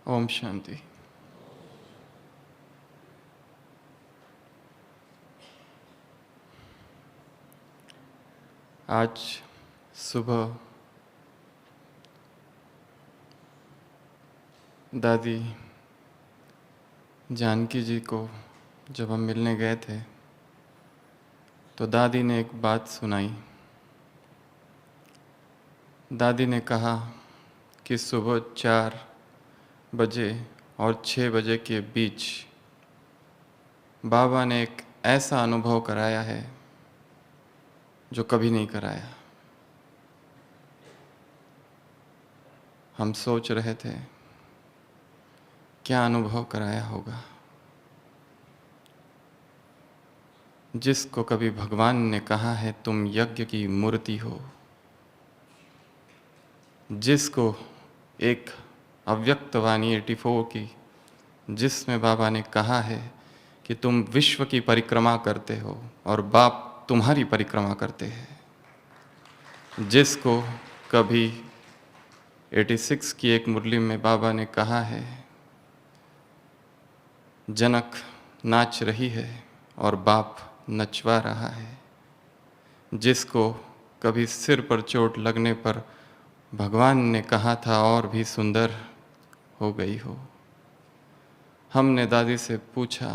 ओम शांति। आज सुबह दादी जानकी जी को जब हम मिलने गए थे तो दादी ने एक बात सुनाई। दादी ने कहा कि सुबह 4 बजे और 6 बजे के बीच बाबा ने एक ऐसा अनुभव कराया है जो कभी नहीं कराया। हम सोच रहे थे क्या अनुभव कराया होगा। जिसको कभी भगवान ने कहा है तुम यज्ञ की मूर्ति हो, जिसको एक अव्यक्त वाणी 84 की जिसमें बाबा ने कहा है कि तुम विश्व की परिक्रमा करते हो और बाप तुम्हारी परिक्रमा करते हैं। जिसको कभी 86 की एक मुरली में बाबा ने कहा है जनक नाच रही है और बाप नचवा रहा है। जिसको कभी सिर पर चोट लगने पर भगवान ने कहा था और भी सुंदर हो गई हो। हमने दादी से पूछा,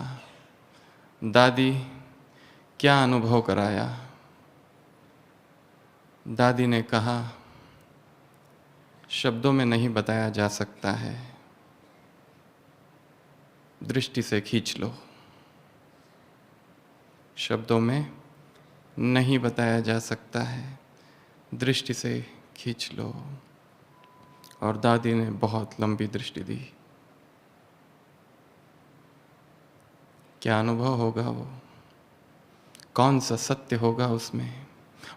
दादी क्या अनुभव कराया? दादी ने कहा, शब्दों में नहीं बताया जा सकता है, दृष्टि से खींच लो। शब्दों में नहीं बताया जा सकता है, दृष्टि से खींच लो। और दादी ने बहुत लंबी दृष्टि दी। क्या अनुभव होगा वो? कौन सा सत्य होगा उसमें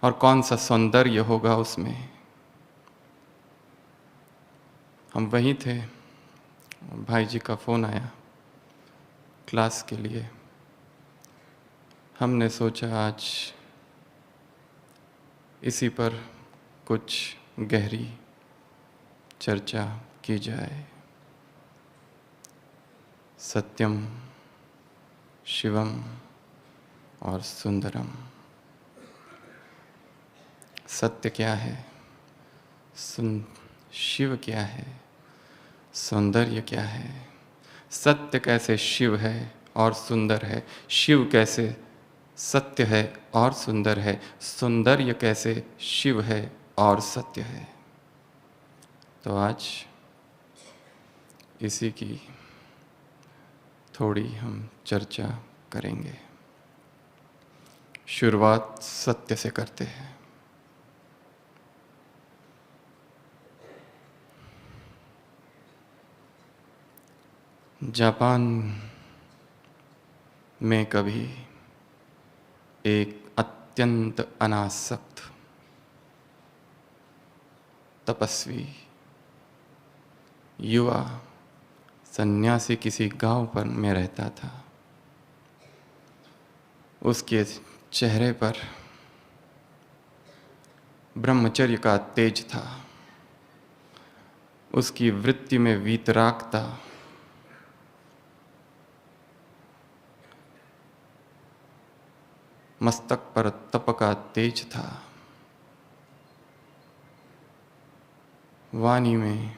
और कौन सा सौंदर्य होगा उसमें? हम वहीं थे, भाई जी का फ़ोन आया क्लास के लिए। हमने सोचा आज इसी पर कुछ गहरी चर्चा की जाए। सत्यम शिवम और सुंदरम। सत्य क्या है? शिव क्या है? सौंदर्य क्या है? सत्य कैसे शिव है और सुंदर है? शिव कैसे सत्य है और सुंदर है? सौंदर्य कैसे शिव है और सत्य है? तो आज इसी की थोड़ी हम चर्चा करेंगे। शुरुआत सत्य से करते हैं। जापान में कभी एक अत्यंत अनासक्त तपस्वी युवा सन्यासी किसी गांव पर में रहता था। उसके चेहरे पर ब्रह्मचर्य का तेज था। उसकी वृत्ति में वीतरागता, मस्तक पर तप का तेज था। वाणी में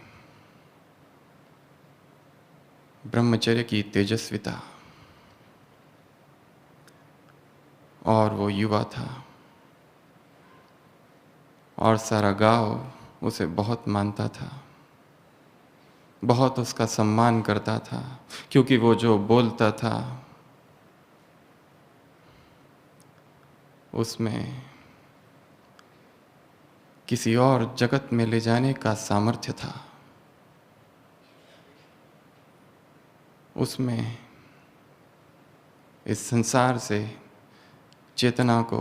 ब्रह्मचर्य की तेजस्विता। और वो युवा था और सारा गांव उसे बहुत मानता था, बहुत उसका सम्मान करता था, क्योंकि वो जो बोलता था उसमें किसी और जगत में ले जाने का सामर्थ्य था। उसमें इस संसार से चेतना को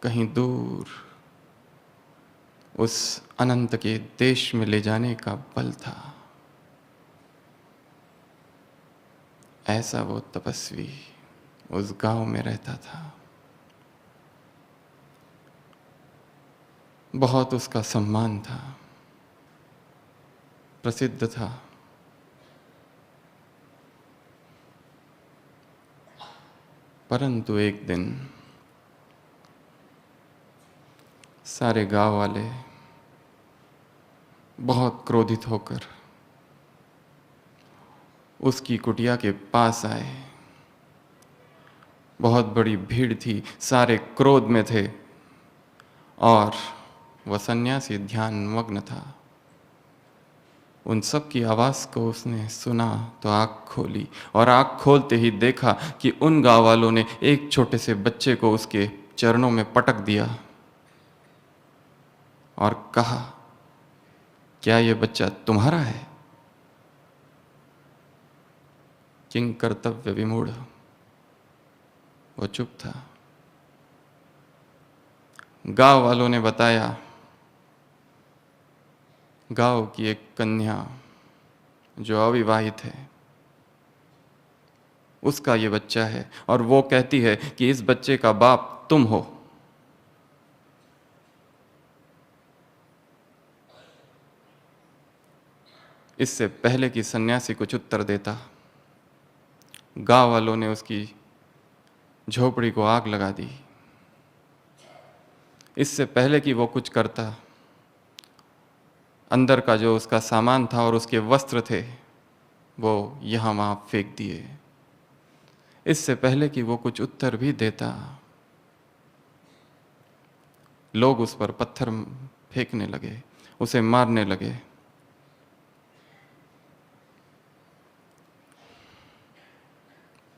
कहीं दूर उस अनंत के देश में ले जाने का बल था। ऐसा वो तपस्वी उस गांव में रहता था। बहुत उसका सम्मान था, प्रसिद्ध था। परंतु एक दिन सारे गांव वाले बहुत क्रोधित होकर उसकी कुटिया के पास आए। बहुत बड़ी भीड़ थी, सारे क्रोध में थे और वह सन्यासी ध्यान मग्न था। उन सब की आवाज़ को उसने सुना तो आँख खोली और आँख खोलते ही देखा कि उन गाँव वालों ने एक छोटे से बच्चे को उसके चरणों में पटक दिया और कहा, क्या यह बच्चा तुम्हारा है? किंग कर्तव्य विमूढ़ वो चुप था। गांव वालों ने बताया, गांव की एक कन्या जो अविवाहित है, उसका ये बच्चा है और वो कहती है कि इस बच्चे का बाप तुम हो। इससे पहले कि सन्यासी कुछ उत्तर देता, गांव वालों ने उसकी झोपड़ी को आग लगा दी। इससे पहले कि वो कुछ करता, अंदर का जो उसका सामान था और उसके वस्त्र थे वो यहाँ वहाँ फेंक दिए। इससे पहले कि वो कुछ उत्तर भी देता, लोग उस पर पत्थर फेंकने लगे, उसे मारने लगे।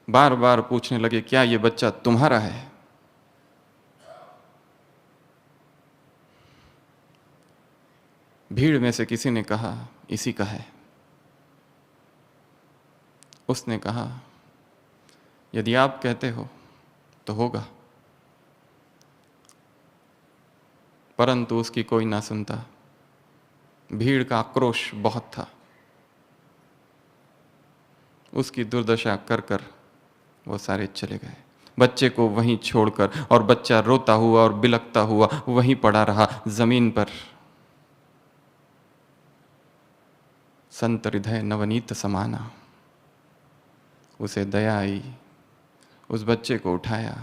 बार बार पूछने लगे, क्या ये बच्चा तुम्हारा है? भीड़ में से किसी ने कहा, इसी का है। उसने कहा, यदि आप कहते हो तो होगा। परंतु उसकी कोई ना सुनता। भीड़ का आक्रोश बहुत था। उसकी दुर्दशा कर कर वो सारे चले गए, बच्चे को वहीं छोड़कर, और बच्चा रोता हुआ और बिलखता हुआ वहीं पड़ा रहा जमीन पर। संत हृदय नवनीत समाना। उसे दया आई, उस बच्चे को उठाया।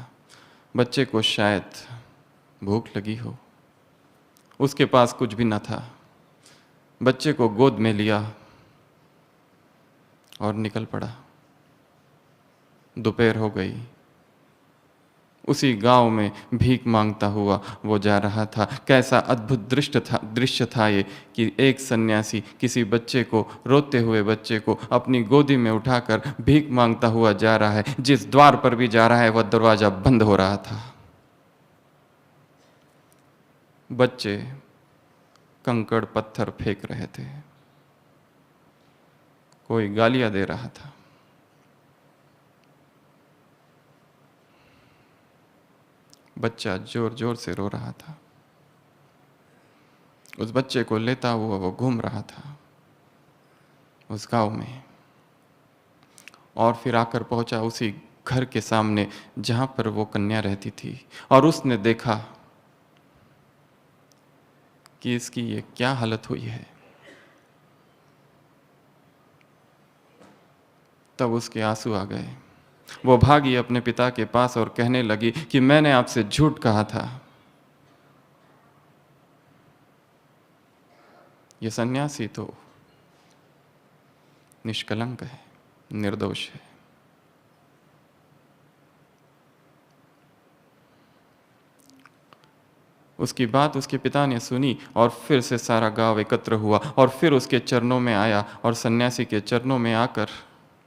बच्चे को शायद भूख लगी हो, उसके पास कुछ भी न था। बच्चे को गोद में लिया और निकल पड़ा। दोपहर हो गई। उसी गांव में भीख मांगता हुआ वो जा रहा था। कैसा अद्भुत दृश्य था ये कि एक सन्यासी किसी बच्चे को, रोते हुए बच्चे को अपनी गोदी में उठाकर भीख मांगता हुआ जा रहा है। जिस द्वार पर भी जा रहा है वह दरवाजा बंद हो रहा था। बच्चे कंकड़ पत्थर फेंक रहे थे, कोई गालियां दे रहा था। बच्चा जोर जोर से रो रहा था। उस बच्चे को लेता हुआ वो घूम रहा था उस गांव में, और फिर आकर पहुंचा उसी घर के सामने जहां पर वो कन्या रहती थी। और उसने देखा कि इसकी ये क्या हालत हुई है। तब उसके आंसू आ गए। वो भागी अपने पिता के पास और कहने लगी कि मैंने आपसे झूठ कहा था। ये सन्यासी तो निष्कलंक है, निर्दोष है। उसकी बात उसके पिता ने सुनी और फिर से सारा गांव एकत्र हुआ और फिर उसके चरणों में आया और सन्यासी के चरणों में आकर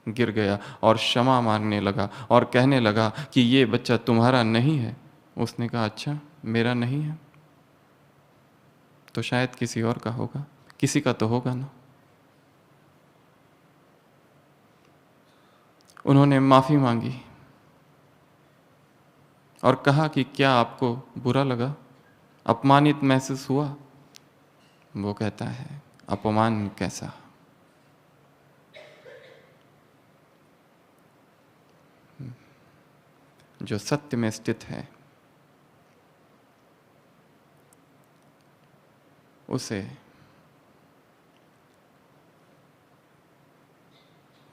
गिर गया और क्षमा मांगने लगा और कहने लगा कि ये बच्चा तुम्हारा नहीं है। उसने कहा, अच्छा मेरा नहीं है तो शायद किसी और का होगा, किसी का तो होगा ना। उन्होंने माफी मांगी और कहा कि क्या आपको बुरा लगा, अपमानित महसूस हुआ? वो कहता है, अपमान कैसा? जो सत्य में स्थित है उसे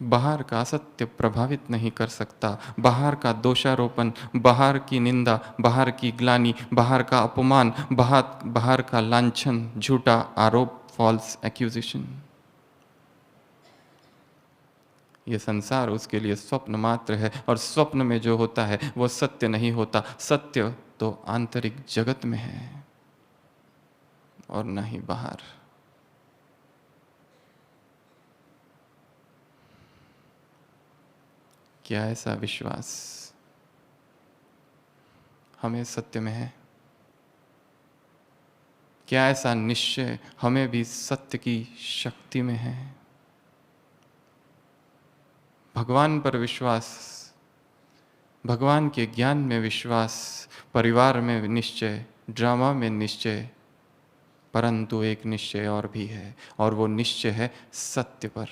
बाहर का असत्य प्रभावित नहीं कर सकता। बाहर का दोषारोपण, बाहर की निंदा, बाहर की ग्लानि, बाहर का अपमान, बाहर का लांछन, झूठा आरोप, फॉल्स एक्यूजिशन, ये संसार उसके लिए स्वप्न मात्र है। और स्वप्न में जो होता है वो सत्य नहीं होता। सत्य तो आंतरिक जगत में है और न ही बाहर। क्या ऐसा विश्वास हमें सत्य में है? क्या ऐसा निश्चय हमें भी सत्य की शक्ति में है? भगवान पर विश्वास, भगवान के ज्ञान में विश्वास, परिवार में निश्चय, ड्रामा में निश्चय, परंतु एक निश्चय और भी है, और वो निश्चय है सत्य पर,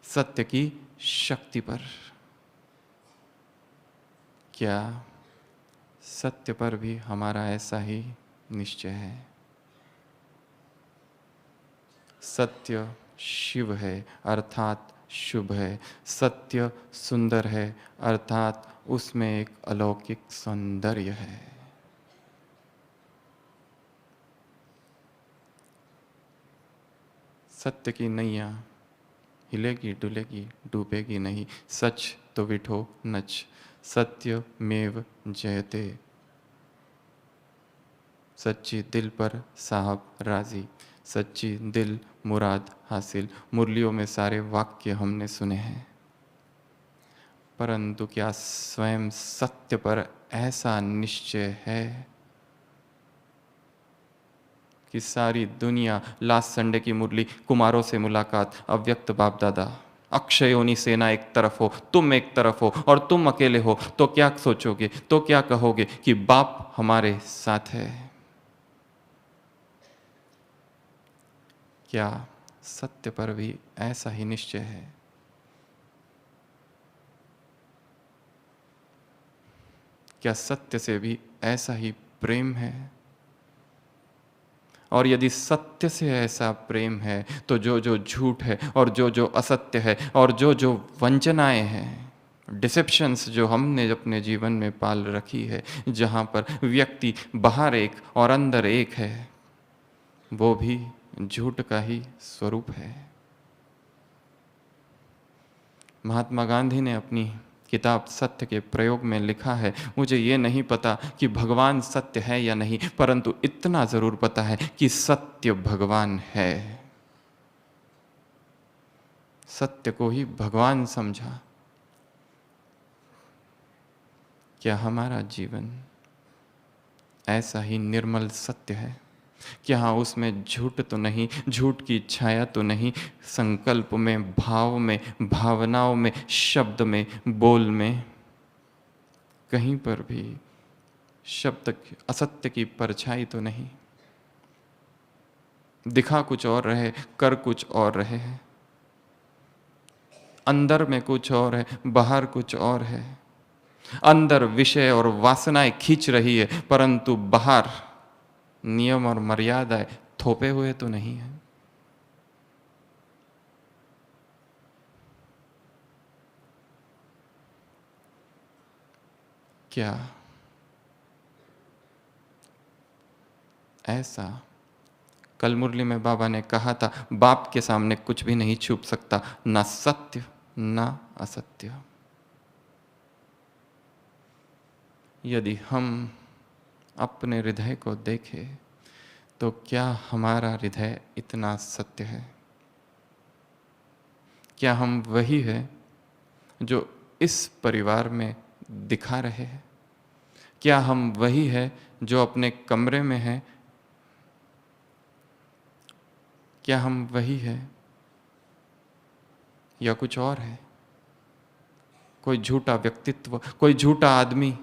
सत्य की शक्ति पर। क्या सत्य पर भी हमारा ऐसा ही निश्चय है? सत्य शिव है अर्थात शुभ है। सत्य सुंदर है अर्थात उसमें एक अलौकिक सौंदर्य है। सत्य की नैया हिलेगी डुलेगी, डूबेगी नहीं। सच तो विठो नच, सत्य मेव जयते। सच्ची दिल पर साहब राजी, सच्ची दिल मुराद हासिल। मुरलियों में सारे वाक्य हमने सुने हैं, परंतु क्या स्वयं सत्य पर ऐसा निश्चय है कि सारी दुनिया, लास्ट संडे की मुरली, कुमारों से मुलाकात, अव्यक्त बाप दादा, अक्षय योनि सेना एक तरफ हो, तुम एक तरफ हो और तुम अकेले हो, तो क्या सोचोगे, तो क्या कहोगे कि बाप हमारे साथ है? क्या सत्य पर भी ऐसा ही निश्चय है? क्या सत्य से भी ऐसा ही प्रेम है? और यदि सत्य से ऐसा प्रेम है तो जो जो झूठ है और जो जो असत्य है और जो जो वंचनाएं हैं, डिसेप्शंस जो हमने अपने जीवन में पाल रखी है, जहाँ पर व्यक्ति बाहर एक और अंदर एक है, वो भी झूठ का ही स्वरूप है। महात्मा गांधी ने अपनी किताब सत्य के प्रयोग में लिखा है, मुझे ये नहीं पता कि भगवान सत्य है या नहीं, परंतु इतना जरूर पता है कि सत्य भगवान है। सत्य को ही भगवान समझा। क्या हमारा जीवन ऐसा ही निर्मल सत्य है? क्या हाँ उसमें झूठ तो नहीं, झूठ की छाया तो नहीं? संकल्प में, भाव में, भावनाओं में, शब्द में, बोल में, कहीं पर भी शब्द असत्य की परछाई तो नहीं? दिखा कुछ और रहे, कर कुछ और रहे, अंदर में कुछ और है, बाहर कुछ और है। अंदर विषय और वासनाएं खींच रही है, परंतु बाहर नियम और मर्यादाएं थोपे हुए तो नहीं है। क्या ऐसा कल मुरली में बाबा ने कहा था, बाप के सामने कुछ भी नहीं छुप सकता, ना सत्य ना असत्य। यदि हम अपने हृदय को देखें तो क्या हमारा हृदय इतना सत्य है? क्या हम वही है जो इस परिवार में दिखा रहे हैं? क्या हम वही है जो अपने कमरे में है? क्या हम वही है या कुछ और है? कोई झूठा व्यक्तित्व, कोई झूठा आदमी।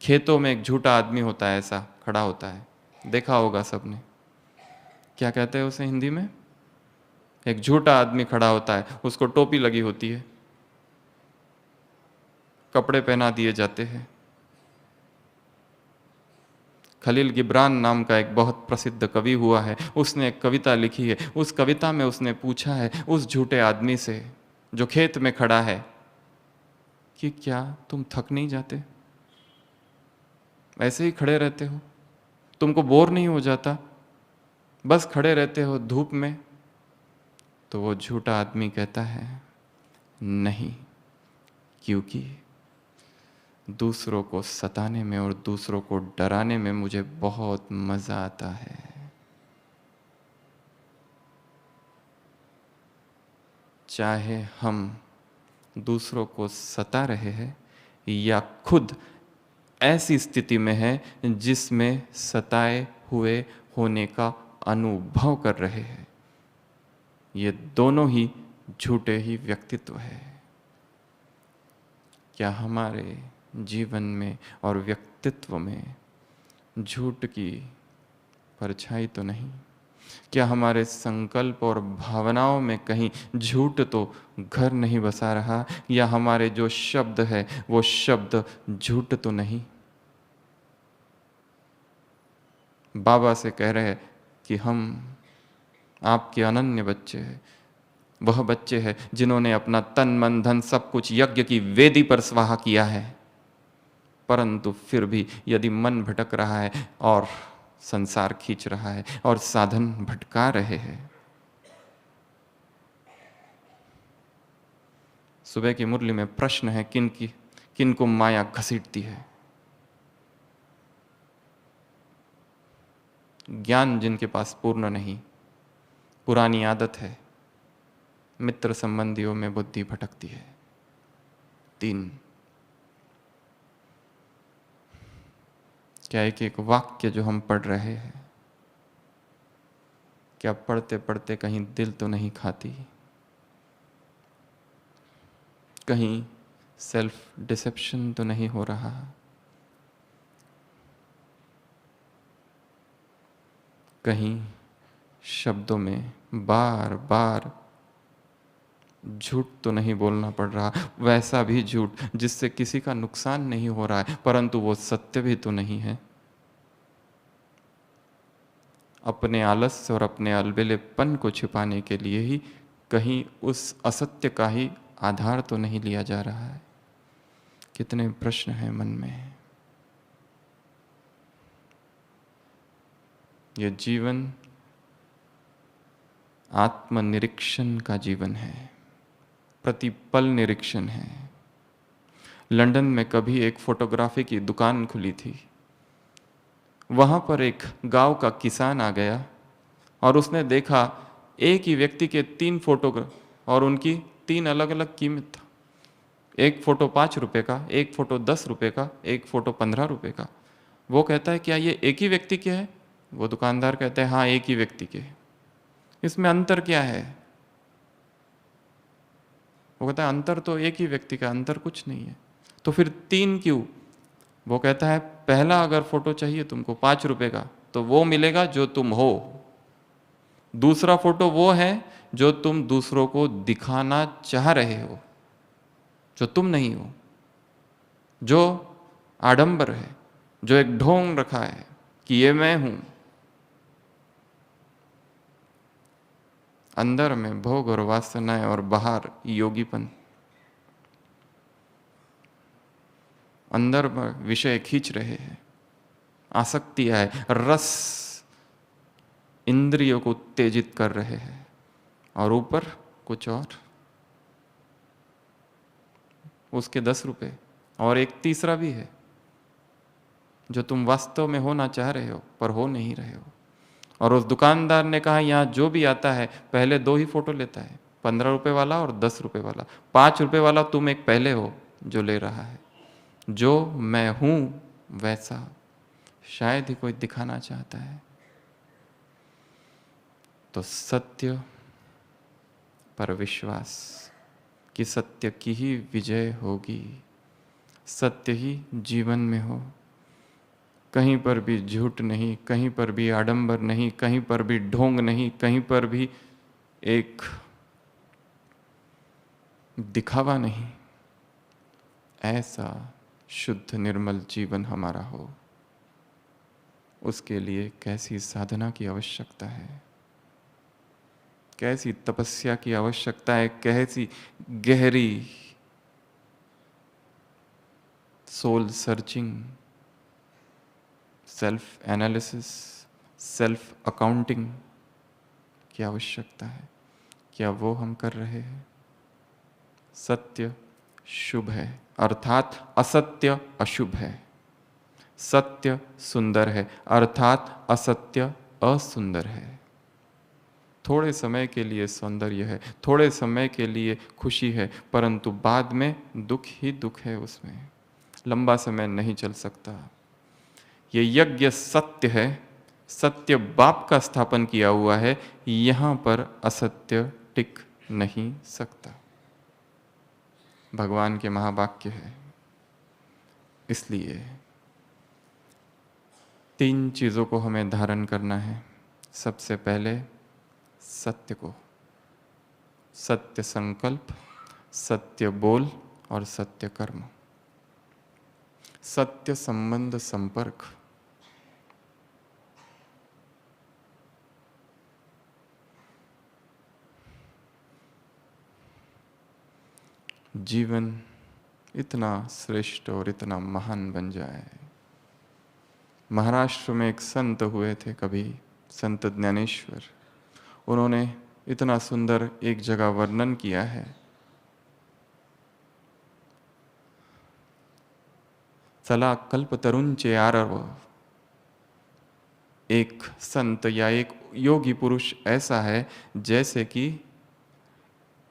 खेतों में एक झूठा आदमी होता है, ऐसा खड़ा होता है, देखा होगा सबने। क्या कहते हैं उसे हिंदी में? एक झूठा आदमी खड़ा होता है, उसको टोपी लगी होती है, कपड़े पहना दिए जाते हैं, खलील गिब्रान नाम का एक बहुत प्रसिद्ध कवि हुआ है, उसने एक कविता लिखी है। उस कविता में उसने पूछा है उस झूठे आदमी से जो खेत में खड़ा है कि क्या तुम थक नहीं जाते? ऐसे ही खड़े रहते हो? तुमको बोर नहीं हो जाता? बस खड़े रहते हो धूप में? तो वो झूठा आदमी कहता है नहीं, क्योंकि दूसरों को सताने में और दूसरों को डराने में मुझे बहुत मजा आता है। चाहे हम दूसरों को सता रहे हैं या खुद ऐसी स्थिति में है जिसमें सताए हुए होने का अनुभव कर रहे हैं, ये दोनों ही झूठे ही व्यक्तित्व है। क्या हमारे जीवन में और व्यक्तित्व में झूठ की परछाई तो नहीं? क्या हमारे संकल्प और भावनाओं में कहीं झूठ तो घर नहीं बसा रहा? या हमारे जो शब्द है वो शब्द झूठ तो नहीं? बाबा से कह रहे हैं कि हम आपके अनन्य बच्चे हैं, वह बच्चे हैं जिन्होंने अपना तन मन धन सब कुछ यज्ञ की वेदी पर स्वाहा किया है, परंतु फिर भी यदि मन भटक रहा है और संसार खींच रहा है और साधन भटका रहे हैं। सुबह की मुरली में प्रश्न है किन को माया घसीटती है? ज्ञान जिनके पास पूर्ण नहीं, पुरानी आदत है, मित्र संबंधियों में बुद्धि भटकती है। 3, क्या एक वाक्य जो हम पढ़ रहे हैं, क्या पढ़ते पढ़ते कहीं दिल तो नहीं खाती? कहीं सेल्फ डिसेप्शन तो नहीं हो रहा? कहीं शब्दों में बार बार झूठ तो नहीं बोलना पड़ रहा, वैसा भी झूठ जिससे किसी का नुकसान नहीं हो रहा है परंतु वो सत्य भी तो नहीं है? अपने आलस्य और अपने अलबेलेपन को छिपाने के लिए ही कहीं उस असत्य का ही आधार तो नहीं लिया जा रहा है? कितने प्रश्न हैं मन में। यह जीवन आत्मनिरीक्षण का जीवन है, प्रतिपल निरीक्षण है। लंदन में कभी एक फोटोग्राफी की दुकान खुली थी। वहां पर एक गांव का किसान आ गया और उसने देखा एक ही व्यक्ति के 3 फोटो और उनकी 3 अलग अलग कीमत था। एक फोटो 5 रुपए का, एक फोटो 10 रुपए का, एक फोटो 15 रुपए का। वो कहता है क्या ये एक ही व्यक्ति के है? वो दुकानदार कहता है हाँ एक ही व्यक्ति के। इसमें अंतर क्या है? वो कहता है अंतर तो एक ही व्यक्ति का, अंतर कुछ नहीं है। तो फिर 3 क्यों? वो कहता है पहला अगर फोटो चाहिए तुमको 5 रुपए का तो वो मिलेगा जो तुम हो। दूसरा फोटो वो है जो तुम दूसरों को दिखाना चाह रहे हो, जो तुम नहीं हो, जो आडंबर है, जो एक ढोंग रखा है कि ये मैं हूं। अंदर में भोग और वासनाएं और बाहर योगीपन। अंदर में विषय खींच रहे हैं, आसक्ति है, रस इंद्रियों को उत्तेजित कर रहे हैं और ऊपर कुछ और। उसके 10 रुपए और एक तीसरा भी है जो तुम वास्तव में होना चाह रहे हो पर हो नहीं रहे हो। और उस दुकानदार ने कहा यहाँ जो भी आता है पहले 2 ही फोटो लेता है, 15 रुपए वाला और 10 रुपए वाला। 5 रुपए वाला तुम एक पहले हो जो ले रहा है। जो मैं हूं वैसा शायद ही कोई दिखाना चाहता है। तो सत्य पर विश्वास कि सत्य की ही विजय होगी, सत्य ही जीवन में हो। कहीं पर भी झूठ नहीं, कहीं पर भी आडंबर नहीं, कहीं पर भी ढोंग नहीं, कहीं पर भी एक दिखावा नहीं। ऐसा शुद्ध निर्मल जीवन हमारा हो। उसके लिए कैसी साधना की आवश्यकता है, कैसी तपस्या की आवश्यकता है, कैसी गहरी soul searching, self analysis, self accounting की आवश्यकता है। क्या वो हम कर रहे हैं? सत्य शुभ है अर्थात असत्य अशुभ है। सत्य सुंदर है अर्थात असत्य असुंदर है। थोड़े समय के लिए सौंदर्य है, थोड़े समय के लिए खुशी है, परंतु बाद में दुख ही दुख है, उसमें लंबा समय नहीं चल सकता। ये यज्ञ सत्य है, सत्य बाप का स्थापन किया हुआ है, यहाँ पर असत्य टिक नहीं सकता। भगवान के महावाक्य है। इसलिए 3 चीज़ों को हमें धारण करना है। सबसे पहले सत्य को, सत्य संकल्प, सत्य बोल और सत्य कर्म। सत्य संबंध संपर्क। जीवन इतना श्रेष्ठ और इतना महान बन जाए। महाराष्ट्र में एक संत हुए थे कभी, संत ज्ञानेश्वर। उन्होंने इतना सुंदर एक जगह वर्णन किया है। चला कल्प तरुणचे आरव। एक संत या एक योगी पुरुष ऐसा है जैसे कि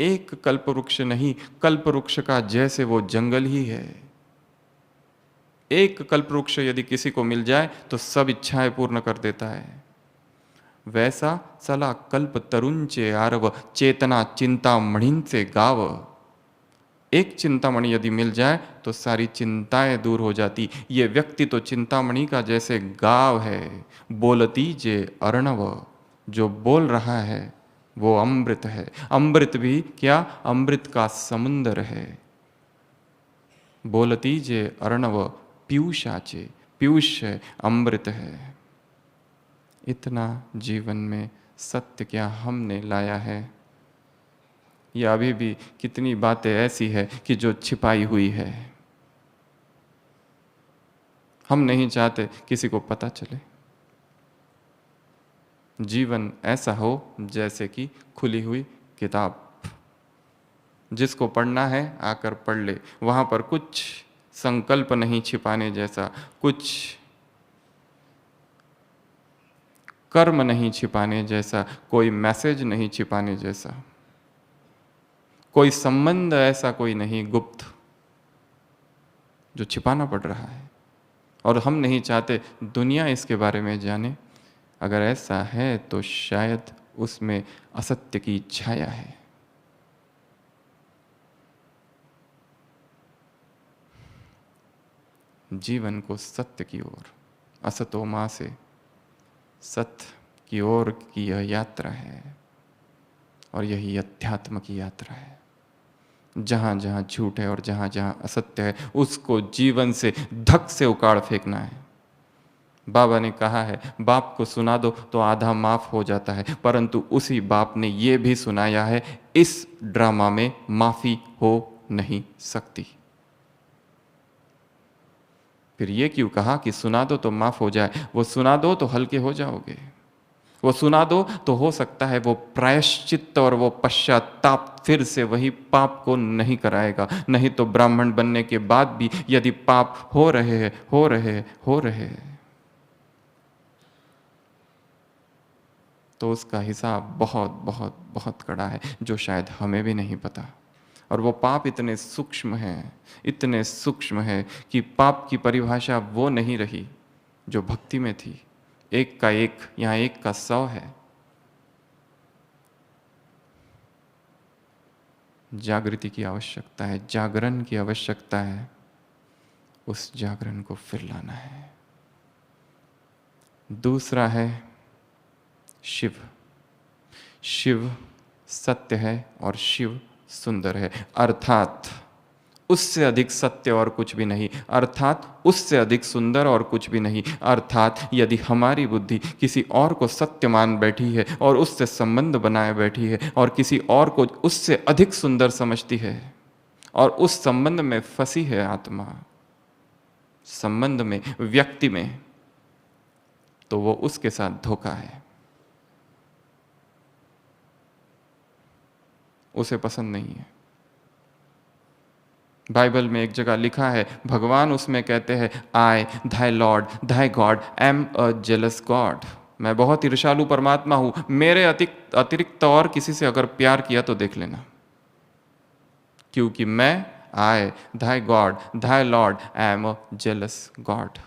एक कल्प वृक्ष नहीं, कल्प वृक्ष का जैसे वो जंगल ही है। एक कल्प वृक्ष यदि किसी को मिल जाए तो सब इच्छाएं पूर्ण कर देता है। वैसा चला कल्प तरुणचे आरव, चेतना चिंतामणींचे गाव। एक चिंतामणि यदि मिल जाए तो सारी चिंताएं दूर हो जाती। ये व्यक्ति तो चिंतामणि का जैसे गाव है। बोलती जे अर्णव, जो बोल रहा है वो अमृत है। अमृत भी क्या, अमृत का समुंदर है। बोलती जे अर्णव पीयूषाचे, पीयूष है, अमृत है। इतना जीवन में सत्य क्या हमने लाया है, या अभी भी कितनी बातें ऐसी है कि जो छिपाई हुई है। हम नहीं चाहते किसी को पता चले। जीवन ऐसा हो जैसे कि खुली हुई किताब, जिसको पढ़ना है आकर पढ़ ले। वहां पर कुछ संकल्प नहीं छिपाने जैसा, कुछ कर्म नहीं छिपाने जैसा, कोई मैसेज नहीं छिपाने जैसा, कोई संबंध ऐसा कोई नहीं गुप्त जो छिपाना पड़ रहा है। और हम नहीं चाहते दुनिया इसके बारे में जाने। अगर ऐसा है तो शायद उसमें असत्य की छाया है। जीवन को सत्य की ओर, असतो मां से सत्य की ओर की यह यात्रा है, और यही अध्यात्म की यात्रा है। जहां जहां झूठ है और जहां जहां असत्य है, उसको जीवन से धक से उखाड़ फेंकना है। बाबा ने कहा है, बाप को सुना दो तो आधा माफ हो जाता है, परंतु उसी बाप ने यह भी सुनाया है, इस ड्रामा में माफी हो नहीं सकती। फिर ये क्यों कहा कि सुना दो तो माफ हो जाए? वो सुना दो तो हल्के हो जाओगे। वो सुना दो तो हो सकता है वो प्रायश्चित्त और वो पश्चाताप फिर से वही पाप को नहीं कराएगा। नहीं तो ब्राह्मण बनने के बाद भी यदि पाप हो रहे हैं तो उसका हिसाब बहुत बहुत बहुत कड़ा है, जो शायद हमें भी नहीं पता। और वो पाप इतने सूक्ष्म हैं, इतने सूक्ष्म है कि पाप की परिभाषा वो नहीं रही जो भक्ति में थी। एक का एक, यहाँ एक का 100 है। जागृति की आवश्यकता है, जागरण की आवश्यकता है। उस जागरण को फिर लाना है। दूसरा है शिव। शिव सत्य है और शिव सुंदर है, अर्थात उससे अधिक सत्य और कुछ भी नहीं, अर्थात उससे अधिक सुंदर और कुछ भी नहीं। अर्थात यदि हमारी बुद्धि किसी और को सत्य मान बैठी है और उससे संबंध बनाए बैठी है और किसी और को उससे अधिक सुंदर समझती है और उस संबंध में फंसी है आत्मा, संबंध में, व्यक्ति में, तो वो उसके साथ धोखा है। उसे पसंद नहीं है। बाइबल में एक जगह लिखा है, भगवान उसमें कहते हैं, I thy Lord thy God am a jealous God. मैं बहुत ईर्ष्यालु परमात्मा हूं, मेरे अतिरिक्त और किसी से अगर प्यार किया तो देख लेना, क्योंकि मैं, I thy God thy Lord am a jealous God.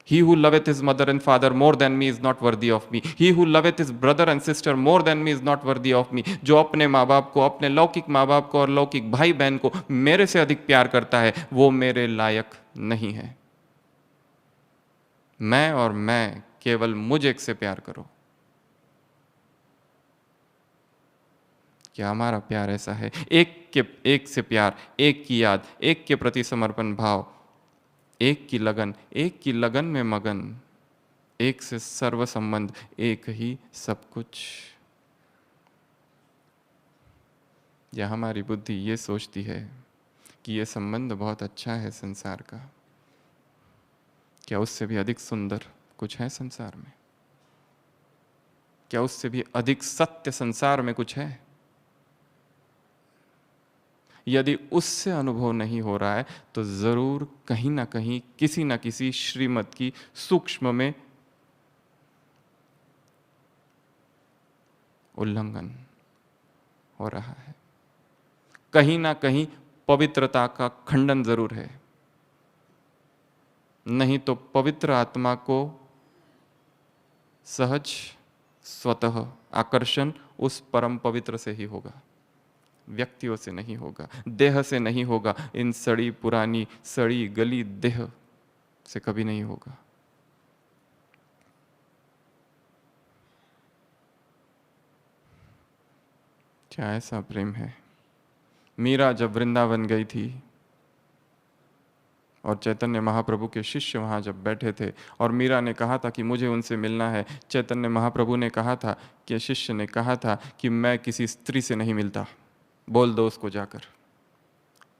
He who loveth his mother and father more than me is not worthy of me. He who loveth his brother and sister more than me is not worthy of me. जो अपने माँ बाप को, अपने लौकिक माँ बाप को और लौकिक भाई बहन को मेरे से अधिक प्यार करता है, वो मेरे लायक नहीं है। मैं और मैं, केवल मुझ एक से प्यार करो। क्या हमारा प्यार ऐसा है? एक से प्यार, एक की याद, एक के प्रति समर्पण भाव, एक की लगन में मगन, एक से सर्व संबंध, एक ही सब कुछ। या हमारी बुद्धि ये सोचती है कि ये संबंध बहुत अच्छा है संसार का, क्या उससे भी अधिक सुंदर कुछ है संसार में? क्या उससे भी अधिक सत्य संसार में कुछ है? यदि उससे अनुभव नहीं हो रहा है तो जरूर कहीं ना कहीं, किसी ना किसी श्रीमत की सूक्ष्म में उल्लंघन हो रहा है। कहीं ना कहीं पवित्रता का खंडन जरूर है। नहीं तो पवित्र आत्मा को सहज स्वतः आकर्षण उस परम पवित्र से ही होगा, व्यक्तियों से नहीं होगा, देह से नहीं होगा, इन सड़ी पुरानी सड़ी गली देह से कभी नहीं होगा। क्या ऐसा प्रेम है? मीरा जब वृंदावन गई थी और चैतन्य महाप्रभु के शिष्य वहाँ जब बैठे थे और मीरा ने कहा था कि मुझे उनसे मिलना है, चैतन्य महाप्रभु ने कहा था कि शिष्य ने कहा था कि मैं किसी स्त्री से नहीं मिलता, बोल दो उसको जाकर।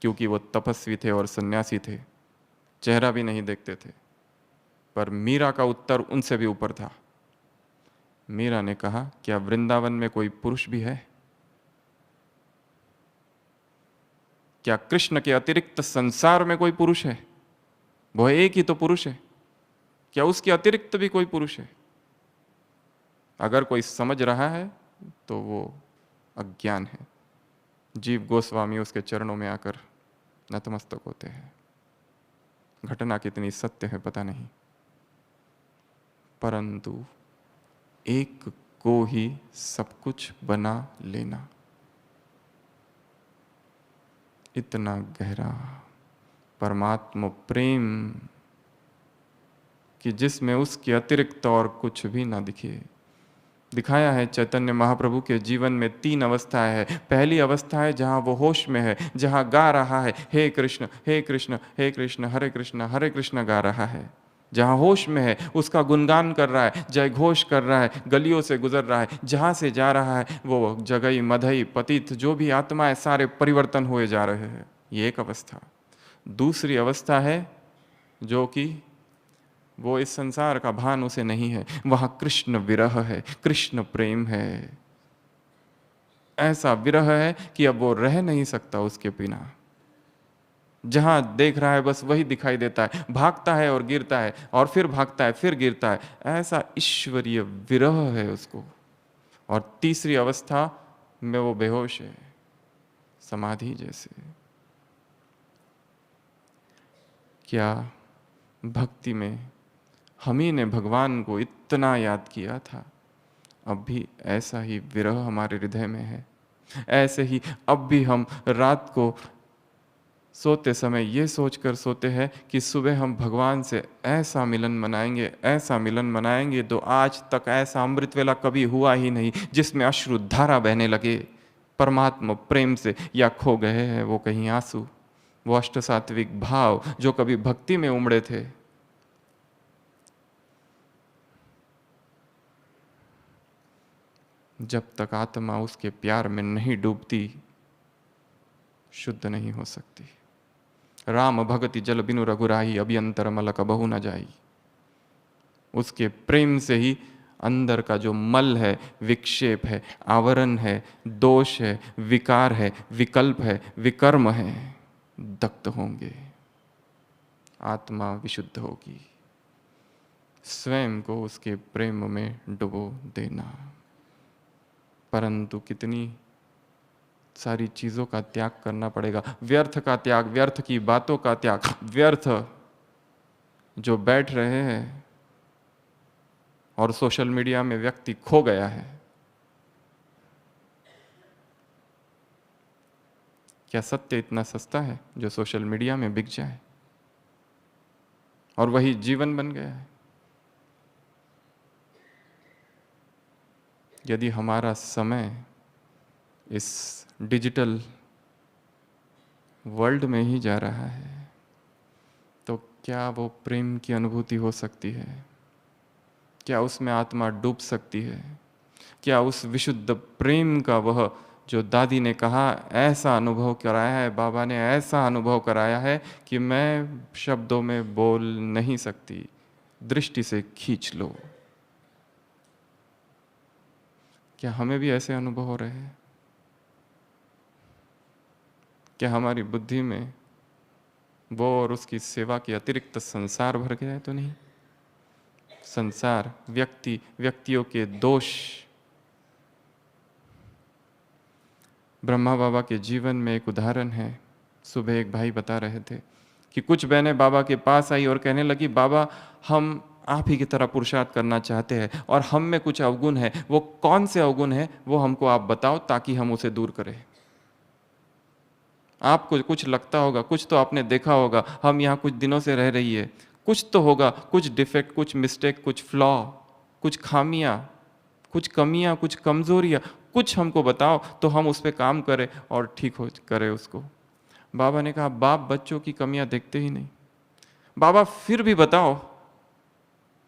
क्योंकि वो तपस्वी थे और सन्यासी थे, चेहरा भी नहीं देखते थे। पर मीरा का उत्तर उनसे भी ऊपर था। मीरा ने कहा, क्या वृंदावन में कोई पुरुष भी है? क्या कृष्ण के अतिरिक्त संसार में कोई पुरुष है? वो एक ही तो पुरुष है। क्या उसके अतिरिक्त भी कोई पुरुष है? अगर कोई समझ रहा है तो वो अज्ञान है। जीव गोस्वामी उसके चरणों में आकर नतमस्तक होते हैं। घटना कितनी सत्य है पता नहीं, परंतु एक को ही सब कुछ बना लेना, इतना गहरा परमात्मा प्रेम कि जिसमें उसके अतिरिक्त और कुछ भी ना दिखे। दिखाया है चैतन्य महाप्रभु के जीवन में 3 अवस्थाएं हैं। पहली अवस्था है जहां वो होश में है, जहां गा रहा है हे कृष्ण हे कृष्ण हे कृष्ण हरे कृष्ण गा रहा है, जहां होश में है, उसका गुणगान कर रहा है, जय घोष कर रहा है, गलियों से गुजर रहा है, जहां से जा रहा है वो जगई मधई पतित जो भी आत्माएं सारे परिवर्तन हुए जा रहे हैं। ये एक अवस्था। दूसरी अवस्था है जो कि वो इस संसार का भान उसे नहीं है, वहां कृष्ण विरह है, कृष्ण प्रेम है। ऐसा विरह है कि अब वो रह नहीं सकता उसके बिना। जहां देख रहा है बस वही दिखाई देता है, भागता है और गिरता है और फिर भागता है फिर गिरता है, ऐसा ईश्वरीय विरह है उसको। और तीसरी अवस्था में वो बेहोश है, समाधि जैसे। क्या भक्ति में हम ही ने भगवान को इतना याद किया था, अब भी ऐसा ही विरह हमारे हृदय में है। ऐसे ही अब भी हम रात को सोते समय ये सोचकर सोते हैं कि सुबह हम भगवान से ऐसा मिलन मनाएंगे, ऐसा मिलन मनाएंगे तो आज तक ऐसा अमृत वेला कभी हुआ ही नहीं जिसमें अश्रु धारा बहने लगे, परमात्मा प्रेम से, या खो गए हैं वो कहीं आंसू, वो अष्ट सात्विक भाव जो कभी भक्ति में उमड़े थे। जब तक आत्मा उसके प्यार में नहीं डूबती, शुद्ध नहीं हो सकती। राम भगति जल बिनु रघुराही, अभियंतर मलक बहु न जाई। उसके प्रेम से ही अंदर का जो मल है, विक्षेप है, आवरण है, दोष है, विकार है, विकल्प है, विकर्म है, दग्ध होंगे। आत्मा विशुद्ध होगी। स्वयं को उसके प्रेम में डुबो देना। परंतु कितनी सारी चीजों का त्याग करना पड़ेगा। व्यर्थ का त्याग, व्यर्थ की बातों का त्याग। व्यर्थ जो बैठ रहे हैं और सोशल मीडिया में व्यक्ति खो गया है। क्या सत्य इतना सस्ता है जो सोशल मीडिया में बिक जाए और वही जीवन बन गया है? यदि हमारा समय इस डिजिटल वर्ल्ड में ही जा रहा है, तो क्या वो प्रेम की अनुभूति हो सकती है? क्या उसमें आत्मा डूब सकती है? क्या उस विशुद्ध प्रेम का वह जो दादी ने कहा ऐसा अनुभव कराया है, बाबा ने ऐसा अनुभव कराया है कि मैं शब्दों में बोल नहीं सकती, दृष्टि से खींच लो। क्या हमें भी ऐसे अनुभव हो रहे हैं? क्या हमारी बुद्धि में वो और उसकी सेवा के अतिरिक्त संसार भर गया है तो नहीं? संसार, व्यक्ति, व्यक्तियों के दोष। ब्रह्मा बाबा के जीवन में एक उदाहरण है। सुबह एक भाई बता रहे थे कि कुछ बहनें बाबा के पास आई और कहने लगी, बाबा हम आप ही की तरह पुरुषार्थ करना चाहते हैं और हम में कुछ अवगुण है, वो कौन से अवगुण है वो हमको आप बताओ ताकि हम उसे दूर करें। आपको कुछ लगता होगा, कुछ तो आपने देखा होगा, हम यहाँ कुछ दिनों से रह रही है, कुछ तो होगा, कुछ डिफेक्ट, कुछ मिस्टेक, कुछ फ्लॉ, कुछ खामियां, कुछ कमियां, कुछ कमजोरियां, कुछ हमको बताओ तो हम उस पर काम करें और ठीक हो करें उसको। बाबा ने कहा, बाप बच्चों की कमियां देखते ही नहीं। बाबा फिर भी बताओ।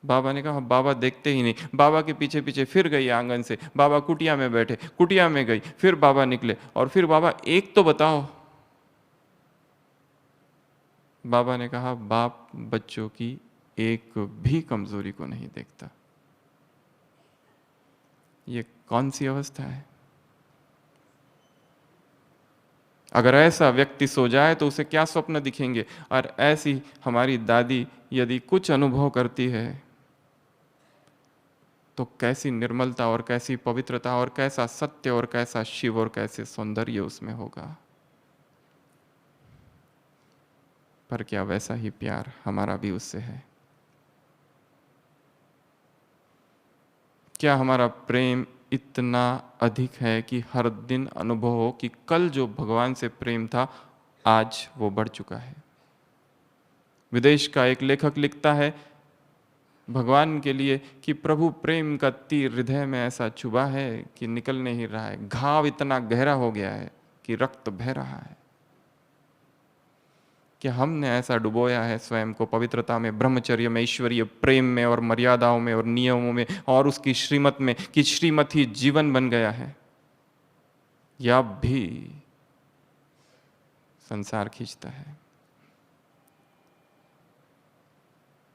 बाबा ने कहा, बाबा देखते ही नहीं। बाबा के पीछे पीछे फिर गई आंगन से, बाबा कुटिया में बैठे, कुटिया में गई, फिर बाबा निकले और फिर बाबा एक तो बताओ। बाबा ने कहा, बाप बच्चों की एक भी कमजोरी को नहीं देखता। ये कौन सी अवस्था है? अगर ऐसा व्यक्ति सो जाए तो उसे क्या स्वप्न दिखेंगे? और ऐसी हमारी दादी यदि कुछ अनुभव करती है तो कैसी निर्मलता और कैसी पवित्रता और कैसा सत्य और कैसा शिव और कैसे सौंदर्य उसमें होगा। पर क्या वैसा ही प्यार हमारा भी उससे है? क्या हमारा प्रेम इतना अधिक है कि हर दिन अनुभव हो कि कल जो भगवान से प्रेम था आज वो बढ़ चुका है? विदेश का एक लेखक लिखता है भगवान के लिए कि प्रभु प्रेम का तीर हृदय में ऐसा चुभा है कि निकल नहीं रहा है, घाव इतना गहरा हो गया है कि रक्त बह रहा है। कि हमने ऐसा डुबोया है स्वयं को पवित्रता में, ब्रह्मचर्य में, ईश्वरीय प्रेम में और मर्यादाओं में और नियमों में और उसकी श्रीमत में कि श्रीमत ही जीवन बन गया है, या भी संसार खींचता है।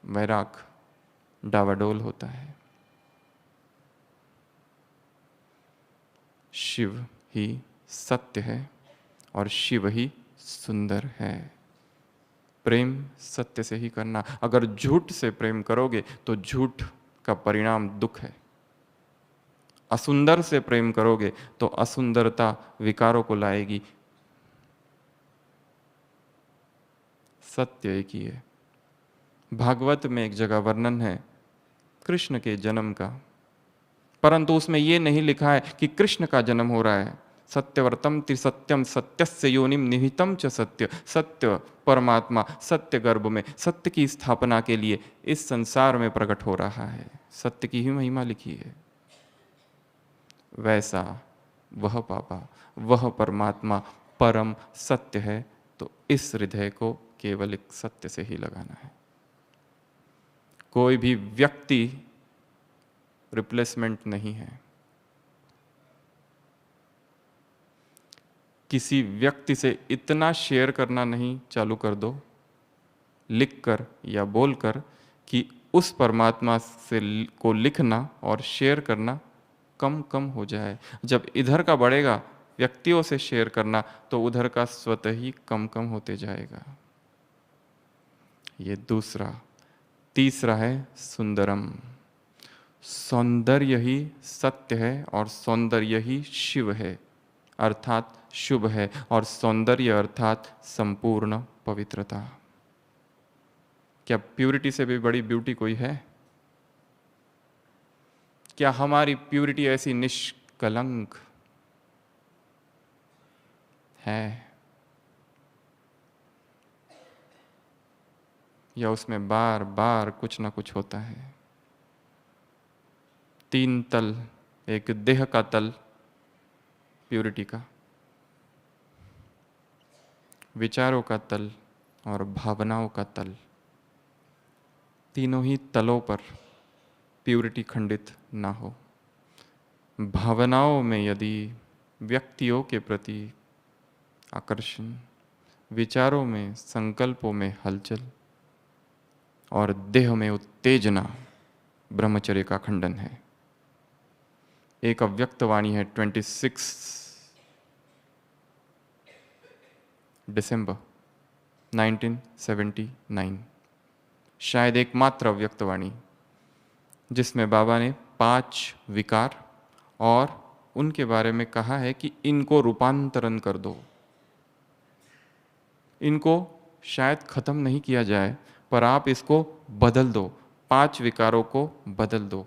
वैराग डावाडोल होता है। शिव ही सत्य है और शिव ही सुंदर है। प्रेम सत्य से ही करना। अगर झूठ से प्रेम करोगे तो झूठ का परिणाम दुख है। असुंदर से प्रेम करोगे तो असुंदरता विकारों को लाएगी। सत्य एक ही है। भागवत में एक जगह वर्णन है कृष्ण के जन्म का, परंतु उसमें यह नहीं लिखा है कि कृष्ण का जन्म हो रहा है। सत्यवर्तम त्रिसत्यम सत्यस्य योनिम निहितम च सत्य। सत्य परमात्मा सत्य गर्भ में सत्य की स्थापना के लिए इस संसार में प्रकट हो रहा है। सत्य की ही महिमा लिखी है। वैसा वह बाबा, वह परमात्मा परम सत्य है। तो इस हृदय को केवल एक सत्य से ही लगाना है। कोई भी व्यक्ति रिप्लेसमेंट नहीं है। किसी व्यक्ति से इतना शेयर करना नहीं चालू कर दो, लिखकर या बोलकर, कि उस परमात्मा से को लिखना और शेयर करना कम कम हो जाए। जब इधर का बढ़ेगा व्यक्तियों से शेयर करना, तो उधर का स्वतः ही कम कम होते जाएगा। ये दूसरा। तीसरा है सुंदरम। सौंदर्य ही सत्य है और सौंदर्य ही शिव है, अर्थात शुभ है। और सौंदर्य अर्थात संपूर्ण पवित्रता। क्या प्यूरिटी से भी बड़ी ब्यूटी कोई है? क्या हमारी प्यूरिटी ऐसी निष्कलंक है, या उसमें बार बार कुछ ना कुछ होता है? तीन तल, एक देह का तल प्यूरिटी का, विचारों का तल और भावनाओं का तल। तीनों ही तलों पर प्यूरिटी खंडित ना हो। भावनाओं में यदि व्यक्तियों के प्रति आकर्षण, विचारों में, संकल्पों में हलचल और देह में उत्तेजना, ब्रह्मचर्य का खंडन है। एक अव्यक्त वाणी है 26 दिसंबर 1979, शायद एकमात्र अव्यक्त वाणी जिसमें बाबा ने 5 विकार और उनके बारे में कहा है कि इनको रूपांतरण कर दो। इनको शायद खत्म नहीं किया जाए, पर आप इसको बदल दो। 5 विकारों को बदल दो।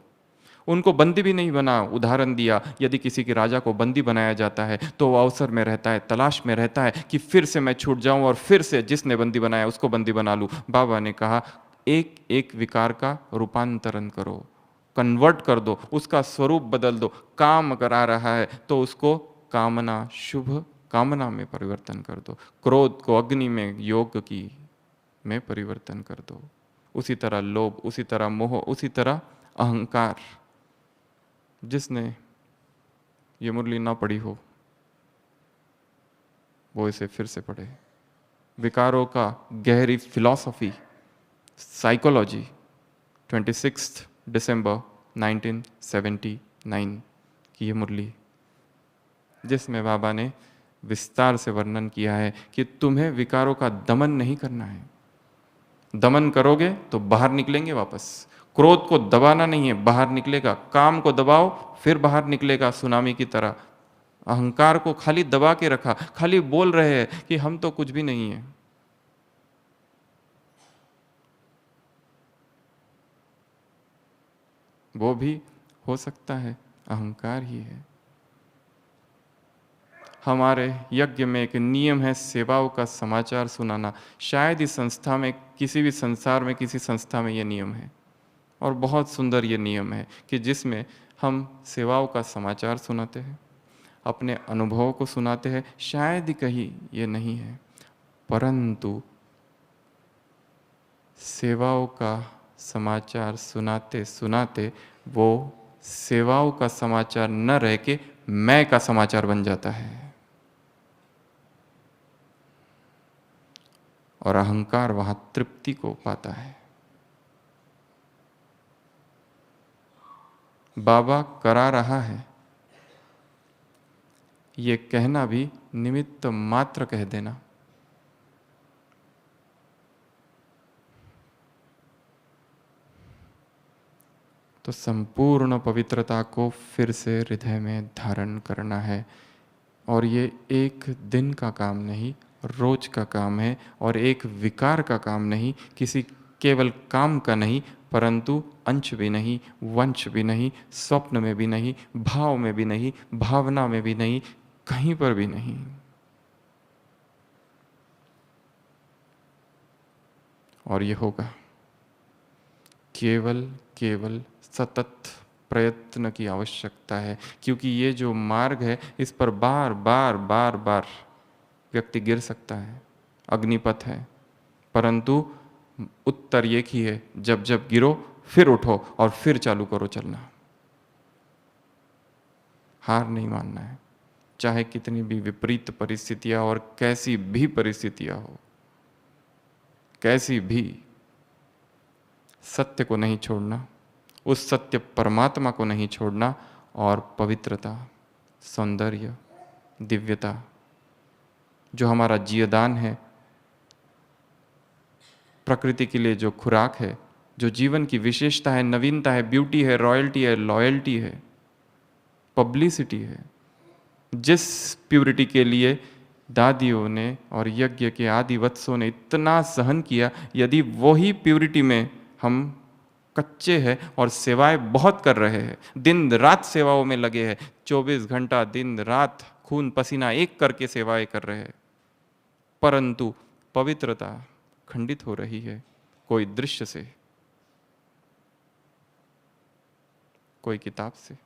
उनको बंदी भी नहीं बना। उदाहरण दिया, यदि किसी के राजा को बंदी बनाया जाता है तो वो अवसर में रहता है, तलाश में रहता है कि फिर से मैं छूट जाऊं और फिर से जिसने बंदी बनाया उसको बंदी बना लूं। बाबा ने कहा एक एक विकार का रूपांतरण करो, कन्वर्ट कर दो, उसका स्वरूप बदल दो। काम अगर आ रहा है तो उसको कामना, शुभ कामना में परिवर्तन कर दो। क्रोध को अग्नि में, योग की में परिवर्तन कर दो। उसी तरह लोभ, उसी तरह मोह, उसी तरह अहंकार। जिसने ये मुरली ना पढ़ी हो वो इसे फिर से पढ़े। विकारों का गहरी फिलॉसफी, साइकोलॉजी, 26 दिसंबर 1979 की ये मुरली, जिसमें बाबा ने विस्तार से वर्णन किया है कि तुम्हें विकारों का दमन नहीं करना है। दमन करोगे तो बाहर निकलेंगे वापस। क्रोध को दबाना नहीं है, बाहर निकलेगा। काम को दबाओ फिर बाहर निकलेगा सुनामी की तरह। अहंकार को खाली दबा के रखा, खाली बोल रहे हैं कि हम तो कुछ भी नहीं है। वो भी हो सकता है अहंकार ही है। हमारे यज्ञ में एक नियम है सेवाओं का समाचार सुनाना। शायद इस संस्था में, किसी भी संसार में, किसी संस्था में ये नियम है, और बहुत सुंदर ये नियम है कि जिसमें हम सेवाओं का समाचार सुनाते हैं, अपने अनुभवों को सुनाते हैं। शायद ही कहीं ये नहीं है, परंतु सेवाओं का समाचार सुनाते सुनाते वो सेवाओं का समाचार न रह के मैं का समाचार बन जाता है, और अहंकार वहां तृप्ति को पाता है। बाबा करा रहा है, ये कहना भी निमित्त मात्र कह देना। तो संपूर्ण पवित्रता को फिर से हृदय में धारण करना है। और ये एक दिन का काम नहीं, रोज का काम है। और एक विकार का काम नहीं, किसी केवल काम का नहीं, परंतु अंश भी नहीं, वंश भी नहीं, स्वप्न में भी नहीं, भाव में भी नहीं, भावना में भी नहीं, कहीं पर भी नहीं। और ये होगा केवल केवल सतत प्रयत्न की आवश्यकता है, क्योंकि ये जो मार्ग है इस पर बार बार बार बार व्यक्ति गिर सकता है, अग्निपथ है, परंतु उत्तर एक ही है, जब जब गिरो फिर उठो और फिर चालू करो चलना। हार नहीं मानना है, चाहे कितनी भी विपरीत परिस्थितियां और कैसी भी परिस्थितियां हो, कैसी भी, सत्य को नहीं छोड़ना, उस सत्य परमात्मा को नहीं छोड़ना, और पवित्रता, सौंदर्य, दिव्यता जो हमारा जीवदान है, प्रकृति के लिए जो खुराक है, जो जीवन की विशेषता है, नवीनता है, ब्यूटी है, रॉयल्टी है, लॉयल्टी है, पब्लिसिटी है, जिस प्यूरिटी के लिए दादियों ने और यज्ञ के आदि वत्सों ने इतना सहन किया, यदि वही प्यूरिटी में हम कच्चे हैं और सेवाएं बहुत कर रहे हैं, दिन रात सेवाओं में लगे हैं, 24 घंटा दिन रात खून पसीना एक करके सेवाएं कर रहे हैं, परंतु पवित्रता खंडित हो रही है, कोई दृश्य से, कोई किताब से,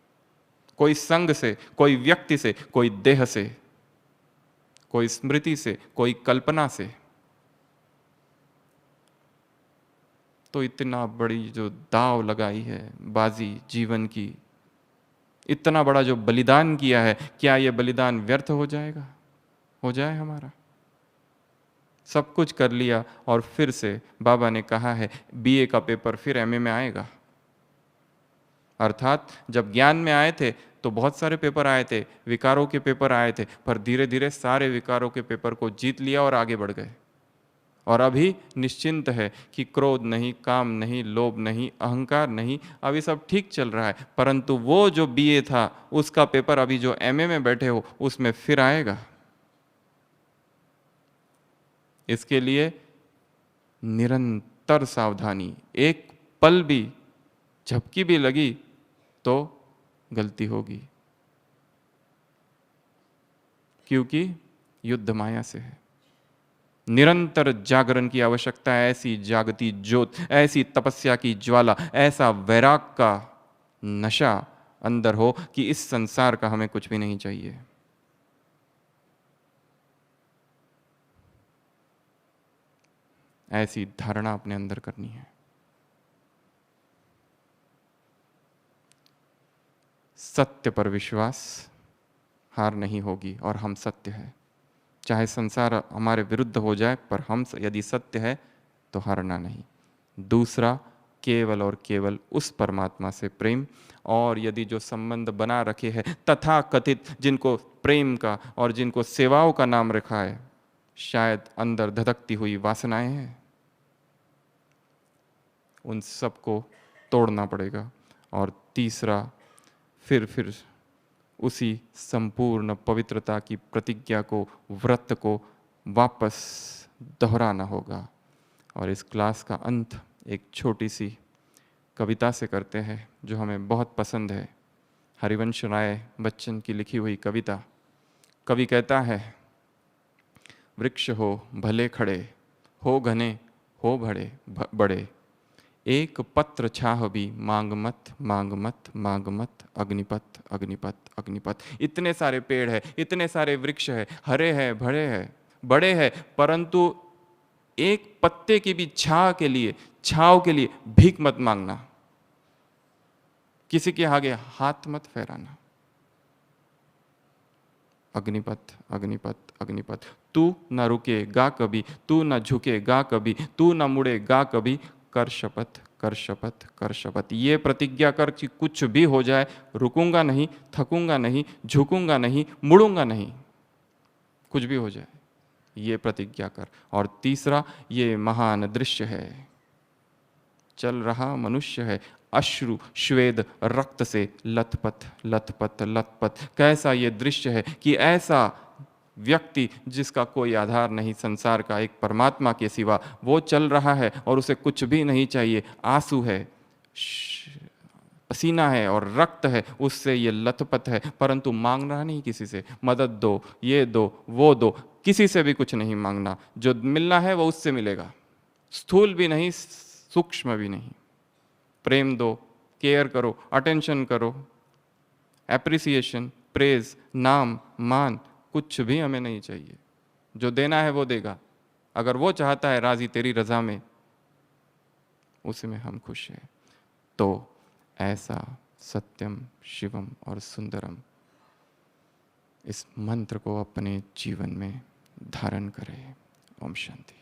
कोई संग से, कोई व्यक्ति से, कोई देह से, कोई स्मृति से, कोई कल्पना से। तो इतना बड़ी जो दाव लगाई है बाजी जीवन की, इतना बड़ा जो बलिदान किया है, क्या ये बलिदान व्यर्थ हो जाएगा? हो जाए हमारा? सब कुछ कर लिया और फिर से बाबा ने कहा है बीए का पेपर फिर एमए में आएगा। अर्थात जब ज्ञान में आए थे तो बहुत सारे पेपर आए थे, विकारों के पेपर आए थे, पर धीरे धीरे सारे विकारों के पेपर को जीत लिया और आगे बढ़ गए। और अभी निश्चिंत है कि क्रोध नहीं, काम नहीं, लोभ नहीं, अहंकार नहीं, अभी सब ठीक चल रहा है, परंतु वो जो बीए था उसका पेपर अभी जो एमए में बैठे हो उसमें फिर आएगा। इसके लिए निरंतर सावधानी, एक पल भी झपकी भी लगी तो गलती होगी, क्योंकि युद्ध माया से है। निरंतर जागरण की आवश्यकता है, ऐसी जागती ज्योत, ऐसी तपस्या की ज्वाला, ऐसा वैराग का नशा अंदर हो कि इस संसार का हमें कुछ भी नहीं चाहिए। ऐसी धारणा अपने अंदर करनी है। सत्य पर विश्वास, हार नहीं होगी और हम सत्य है। चाहे संसार हमारे विरुद्ध हो जाए, पर हम यदि सत्य है तो हारना नहीं। दूसरा, केवल और केवल उस परमात्मा से प्रेम, और यदि जो संबंध बना रखे हैं तथा कथित, जिनको प्रेम का और जिनको सेवाओं का नाम रखा है, शायद अंदर धधकती हुई वासनाएं हैं, उन सबको तोड़ना पड़ेगा। और तीसरा, फिर उसी संपूर्ण पवित्रता की प्रतिज्ञा को, व्रत को वापस दोहराना होगा। और इस क्लास का अंत एक छोटी सी कविता से करते हैं जो हमें बहुत पसंद है, हरिवंश राय बच्चन की लिखी हुई कविता। कवि कहता है, वृक्ष हो भले खड़े, हो घने हो बड़े, एक पत्र छाह भी मांग मत मांग मत मांग मत, अग्निपथ अग्निपथ अग्निपथ। इतने सारे पेड़ है, इतने सारे वृक्ष है, हरे हैं, भरे हैं, बड़े हैं, परंतु एक पत्ते की भी छाव के लिए भीख मत मांगना, किसी के आगे हाथ मत फहराना। अग्निपथ अग्निपथ अग्निपथ। तू न रुकेगा कभी, तू न झुकेगा कभी, तू न मुड़ेगा कभी, कर शपथ कर शपथ कर शपथ। ये प्रतिज्ञा कर कि कुछ भी हो जाए, रुकूंगा नहीं, थकूंगा नहीं, झुकूंगा नहीं, मुड़ूंगा नहीं, कुछ भी हो जाए, ये प्रतिज्ञा कर। और तीसरा, ये महान दृश्य है, चल रहा मनुष्य है, अश्रु श्वेद रक्त से लथपथ लथपथ लथपथ। कैसा ये दृश्य है कि ऐसा व्यक्ति जिसका कोई आधार नहीं संसार का, एक परमात्मा के सिवा, वो चल रहा है और उसे कुछ भी नहीं चाहिए, आंसू है, पसीना है और रक्त है, उससे ये लथपथ है, परंतु मांग रहा नहीं किसी से, मदद दो, ये दो, वो दो, किसी से भी कुछ नहीं मांगना, जो मिलना है वो उससे मिलेगा, स्थूल भी नहीं, सूक्ष्म भी नहीं। प्रेम दो, केयर करो, अटेंशन करो, एप्रिसिएशन, प्रेज, नाम, मान, कुछ भी हमें नहीं चाहिए। जो देना है वो देगा। अगर वो चाहता है राजी तेरी रजा में, उसी में हम खुश हैं। तो ऐसा सत्यम, शिवम और सुंदरम, इस मंत्र को अपने जीवन में धारण करें। ओम शांति।